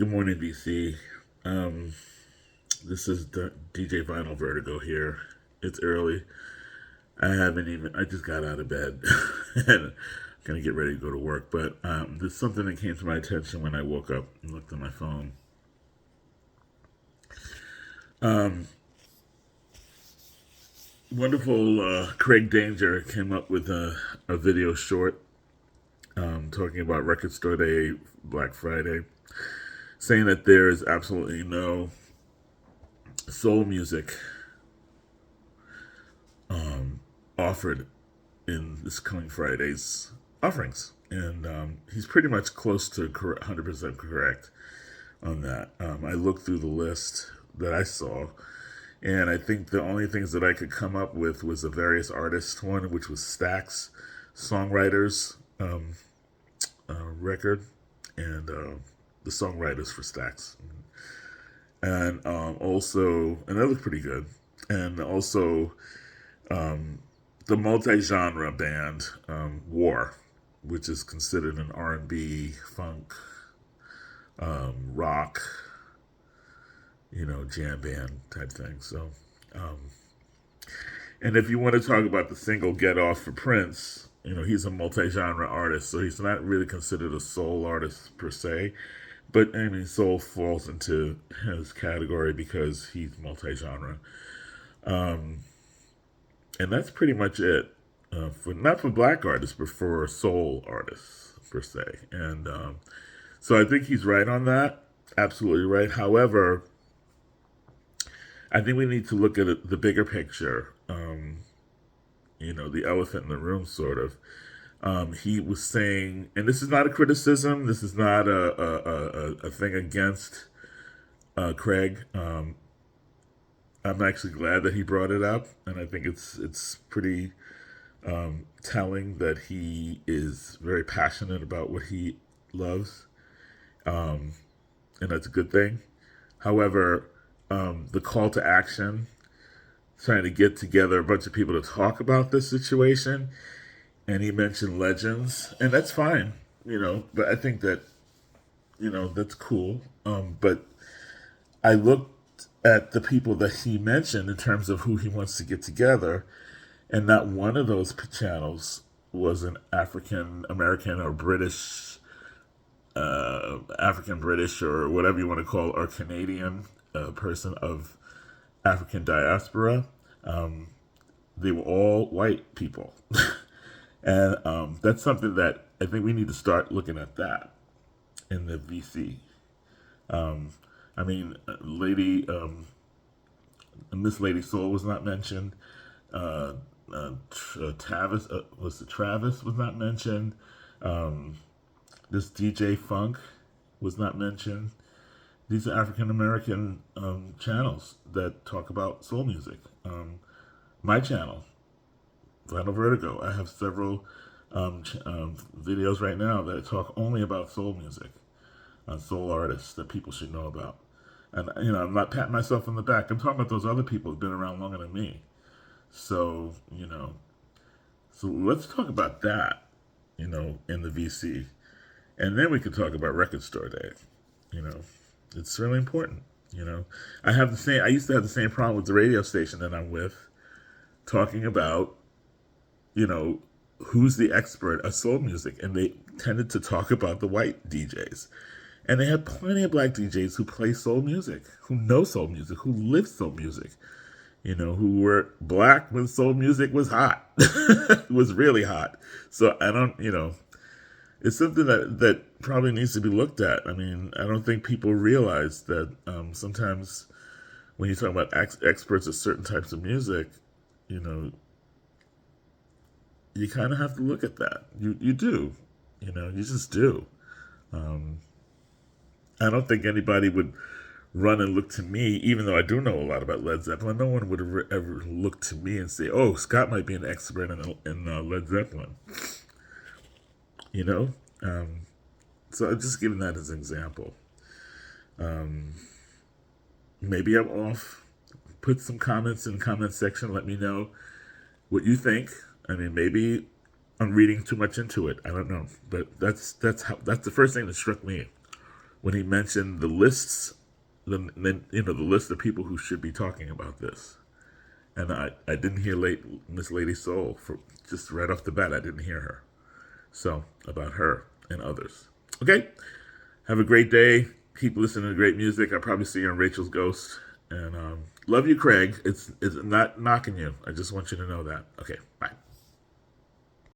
Good morning, DC. Um, this is DJ Vinyl Vertigo here. It's early. I just got out of bed and gonna get ready to go to work. But there's something that came to my attention when I woke up and looked at my phone. Um, Wonderful Craig Danger came up with a video short talking about Record Store Day, Black Friday, saying that there is absolutely no soul music offered in this coming Friday's offerings. And he's pretty much close to 100% correct on that. I looked through the list that I saw, and I think the only things that I could come up with was a various artists one, which was Stax Songwriters record, and the songwriters for Stax. And also, and that looked pretty good. And also, the multi-genre band War, which is considered an R&B, funk, rock, jam band type thing. So, and if you want to talk about the single "Get Off" for Prince, he's a multi-genre artist, so he's not really considered a soul artist per se. But I mean, soul falls into his category because he's multi-genre. Um, and that's pretty much it. For not for black artists, but for soul artists per se. And so I think he's right on that. Absolutely right. However, I think we need to look at the bigger picture. The elephant in the room, sort of. He was saying, and this is not a criticism. This is not a thing against Craig. I'm actually glad that he brought it up, and I think it's pretty telling that he is very passionate about what he loves, and that's a good thing. However, the call to action, trying to get together a bunch of people to talk about this situation, and he mentioned legends, and that's fine, But I think that that's cool. But I looked at the people that he mentioned in terms of who he wants to get together, and not one of those channels was an African American or British, African British or whatever you want to call, or Canadian person of African diaspora. They were all white people. And that's something that I think we need to start looking at that in the VC. I mean, Miss Lady Soul was not mentioned. Travis Travis was not mentioned. This DJ Funk was not mentioned. These are African American channels that talk about soul music. My channel, Vinyl Vertigo, I have several videos right now that talk only about soul music, soul artists that people should know about. And I'm not patting myself on the back. I'm talking about those other people who've been around longer than me. So so let's talk about that, in the VC, and then we can talk about Record Store Day. It's really important. I used to have the same problem with the radio station that I'm with, talking about who's the expert of soul music, and they tended to talk about the white DJs. And they had plenty of black DJs who play soul music, who know soul music, who live soul music, who were black when soul music was hot. It was really hot. So I don't, it's something that probably needs to be looked at. I mean, I don't think people realize that sometimes when you talk about experts of certain types of music, you kind of have to look at that. You do, you just do. I don't think anybody would run and look to me, even though I do know a lot about Led Zeppelin. No one would ever look to me and say, "Oh, Scott might be an expert in Led Zeppelin." You know, so I'm just giving that as an example. Um, Maybe I'm off. Put some comments in the comment section. Let me know what you think. I mean, maybe I'm reading too much into it. I don't know, but that's the first thing that struck me. when he mentioned the lists, the list of people who should be talking about this. And I didn't hear Miss Lady Soul for just right off the bat. I didn't hear her. So about her and others. Okay. Have a great day. Keep listening to great music. I'll probably see you on Rachel's Ghost. And love you, Craig. It's not knocking you. I just want you to know that. Okay. Bye.